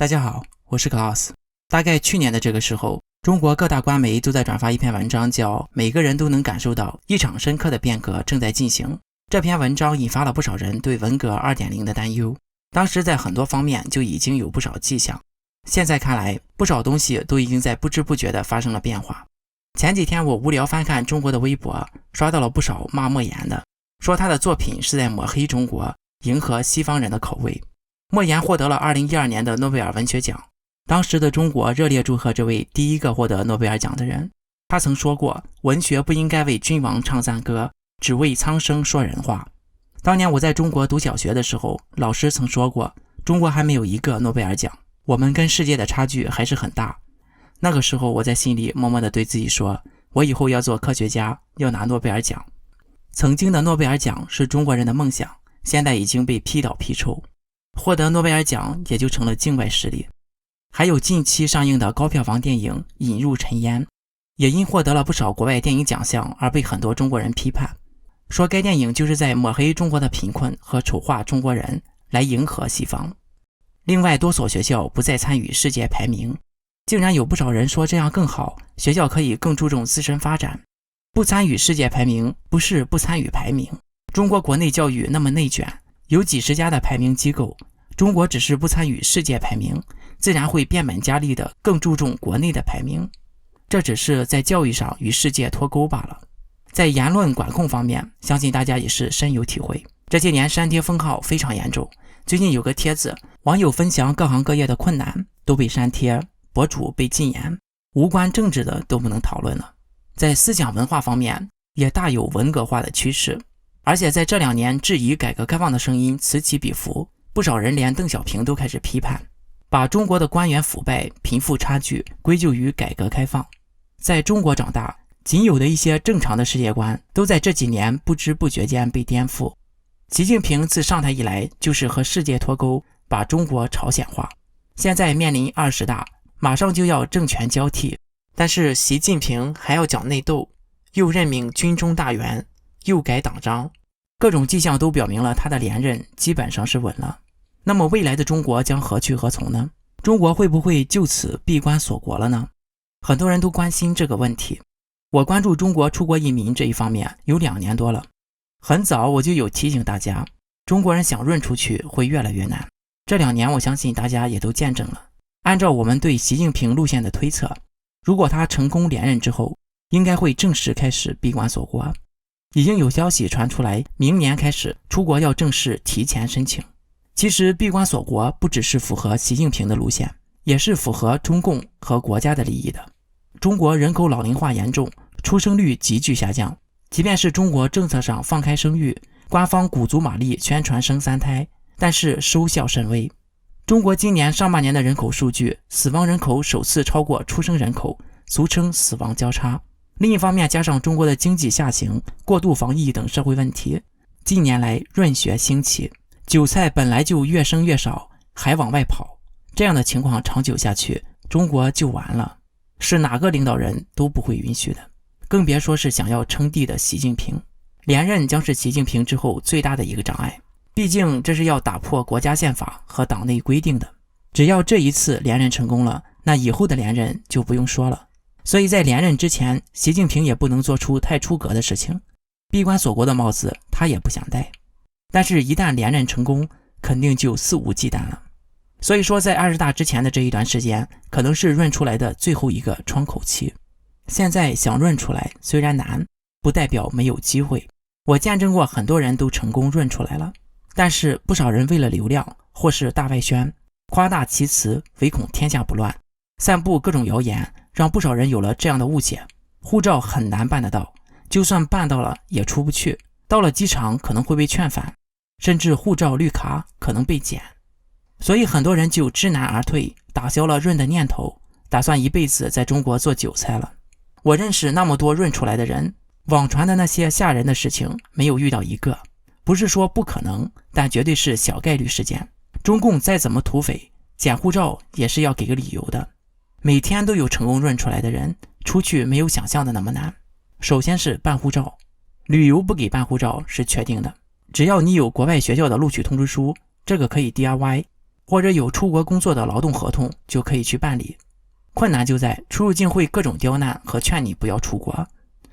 大家好，我是 Klaus。大概去年的这个时候，中国各大官媒都在转发一篇文章，叫每个人都能感受到一场深刻的变革正在进行。这篇文章引发了不少人对文革 2.0 的担忧，当时在很多方面就已经有不少迹象，现在看来不少东西都已经在不知不觉地发生了变化。前几天我无聊翻看中国的微博，刷到了不少骂莫言的，说他的作品是在抹黑中国，迎合西方人的口味。莫言获得了2012年的诺贝尔文学奖，当时的中国热烈祝贺这位第一个获得诺贝尔奖的人。他曾说过，文学不应该为君王唱赞歌，只为苍生说人话。当年我在中国读小学的时候，老师曾说过，中国还没有一个诺贝尔奖，我们跟世界的差距还是很大。那个时候我在心里默默地对自己说，我以后要做科学家，要拿诺贝尔奖。曾经的诺贝尔奖是中国人的梦想，现在已经被批倒批臭，获得诺贝尔奖也就成了境外势力。还有近期上映的高票房电影《引入尘烟》，也因获得了不少国外电影奖项而被很多中国人批判，说该电影就是在抹黑中国的贫困和丑化中国人，来迎合西方。另外，多所学校不再参与世界排名，竟然有不少人说这样更好，学校可以更注重自身发展。不参与世界排名不是不参与排名，中国国内教育那么内卷，有几十家的排名机构，中国只是不参与世界排名，自然会变本加厉的更注重国内的排名，这只是在教育上与世界脱钩罢了。在言论管控方面，相信大家也是深有体会，这些年删帖封号非常严重。最近有个帖子，网友分享各行各业的困难都被删帖，博主被禁言，无关政治的都不能讨论了。在思想文化方面也大有文革化的趋势，而且在这2年质疑改革开放的声音此起彼伏，不少人连邓小平都开始批判，把中国的官员腐败、贫富差距归咎于改革开放。在中国长大，仅有的一些正常的世界观都在这几年不知不觉间被颠覆。习近平自上台以来就是和世界脱钩，把中国朝鲜化，现在面临20大，马上就要政权交替，但是习近平还要搅内斗，又任命军中大员，又改党章，各种迹象都表明了他的连任基本上是稳了。那么未来的中国将何去何从呢？中国会不会就此闭关锁国了呢？很多人都关心这个问题。我关注中国出国移民这一方面有2年多了，很早我就有提醒大家，中国人想润出去会越来越难。这2年我相信大家也都见证了。按照我们对习近平路线的推测，如果他成功连任之后，应该会正式开始闭关锁国。已经有消息传出来，明年开始出国要正式提前申请。其实闭关锁国不只是符合习近平的路线，也是符合中共和国家的利益的。中国人口老龄化严重，出生率急剧下降，即便是中国政策上放开生育，官方鼓足马力宣传生3胎，但是收效甚微。中国今年上半年的人口数据，死亡人口首次超过出生人口，俗称死亡交叉。另一方面，加上中国的经济下行、过度防疫等社会问题，近年来润学兴起，韭菜本来就越生越少，还往外跑，这样的情况长久下去，中国就完了，是哪个领导人都不会允许的，更别说是想要称帝的习近平。连任将是习近平之后最大的一个障碍，毕竟这是要打破国家宪法和党内规定的。只要这一次连任成功了，那以后的连任就不用说了。所以在连任之前，习近平也不能做出太出格的事情，闭关锁国的帽子他也不想戴。但是一旦连任成功，肯定就肆无忌惮了。所以说在20大之前的这一段时间，可能是润出来的最后一个窗口期。现在想润出来虽然难，不代表没有机会。我见证过很多人都成功润出来了，但是不少人为了流量或是大外宣，夸大其词，唯恐天下不乱，散布各种谣言，让不少人有了这样的误解，护照很难办得到，就算办到了也出不去，到了机场可能会被劝返，甚至护照绿卡可能被剪。所以很多人就知难而退，打消了润的念头，打算一辈子在中国做韭菜了。我认识那么多润出来的人，网传的那些吓人的事情没有遇到一个，不是说不可能，但绝对是小概率事件。中共再怎么土匪，捡护照也是要给个理由的。每天都有成功润出来的人，出去没有想象的那么难。首先是办护照，旅游不给办护照是确定的，只要你有国外学校的录取通知书，这个可以 DIY，或者有出国工作的劳动合同就可以去办理。困难就在出入境会各种刁难和劝你不要出国，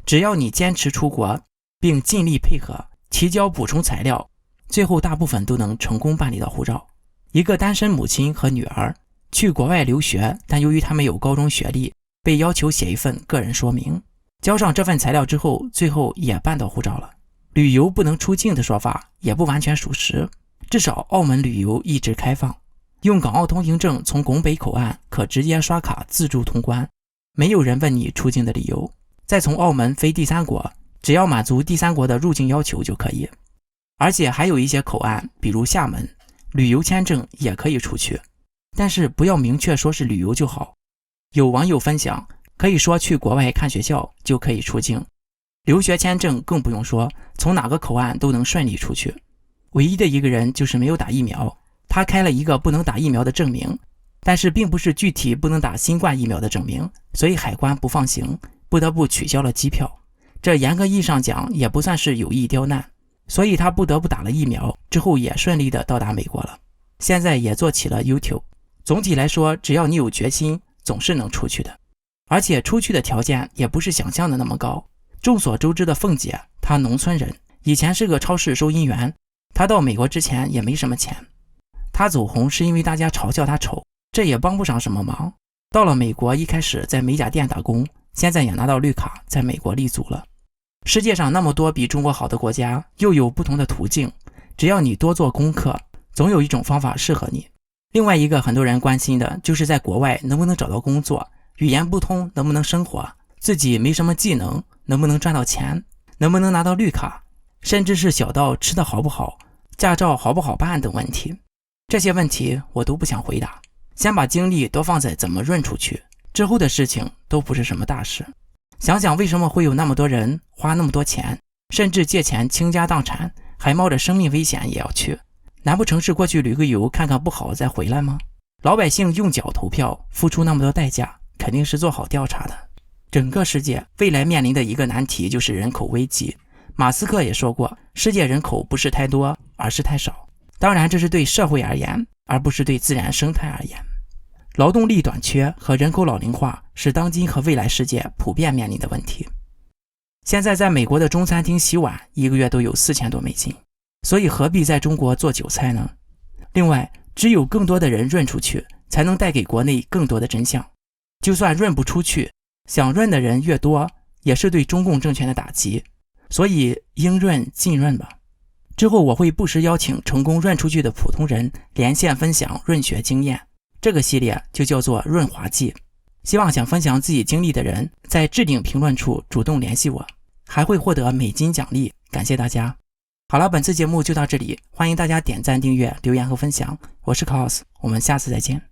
只要你坚持出国并尽力配合提交补充材料，最后大部分都能成功办理到护照。一个单身母亲和女儿去国外留学，但由于他们有高中学历，被要求写一份个人说明，交上这份材料之后，最后也办到护照了。旅游不能出境的说法也不完全属实，至少澳门旅游一直开放，用港澳通行证从拱北口岸可直接刷卡自助通关，没有人问你出境的理由，再从澳门飞第三国，只要满足第三国的入境要求就可以。而且还有一些口岸，比如厦门，旅游签证也可以出去，但是不要明确说是旅游就好。有网友分享，可以说去国外看学校就可以出境，留学签证更不用说，从哪个口岸都能顺利出去。唯一的一个人就是没有打疫苗，他开了一个不能打疫苗的证明，但是并不是具体不能打新冠疫苗的证明，所以海关不放行，不得不取消了机票。这严格意义上讲也不算是有意刁难，所以他不得不打了疫苗，之后也顺利的到达美国了，现在也做起了 YouTube。 总体来说，只要你有决心，总是能出去的，而且出去的条件也不是想象的那么高。众所周知的凤姐，她农村人，以前是个超市收银员，她到美国之前也没什么钱，她走红是因为大家嘲笑她丑，这也帮不上什么忙。到了美国，一开始在美甲店打工，现在也拿到绿卡，在美国立足了。世界上那么多比中国好的国家，又有不同的途径，只要你多做功课，总有一种方法适合你。另外一个很多人关心的就是在国外能不能找到工作，语言不通能不能生活，自己没什么技能能不能赚到钱，能不能拿到绿卡，甚至是小到吃的好不好，驾照好不好办等问题。这些问题我都不想回答，先把精力都放在怎么润出去，之后的事情都不是什么大事。想想为什么会有那么多人花那么多钱，甚至借钱倾家荡产，还冒着生命危险也要去，难不成是过去旅个游看看不好再回来吗？老百姓用脚投票，付出那么多代价，肯定是做好调查的。整个世界未来面临的一个难题就是人口危机。马斯克也说过，世界人口不是太多，而是太少。当然这是对社会而言，而不是对自然生态而言。劳动力短缺和人口老龄化是当今和未来世界普遍面临的问题。现在在美国的中餐厅洗碗一个月都有4000多美金，所以何必在中国做韭菜呢？另外，只有更多的人润出去，才能带给国内更多的真相。就算润不出去，想润的人越多，也是对中共政权的打击。所以应润尽润吧。之后我会不时邀请成功润出去的普通人连线分享润学经验，这个系列就叫做润滑剂。希望想分享自己经历的人在置顶评论处主动联系我，还会获得美金奖励，感谢大家。好了，本次节目就到这里，欢迎大家点赞、订阅、留言和分享。我是 Klaus， 我们下次再见。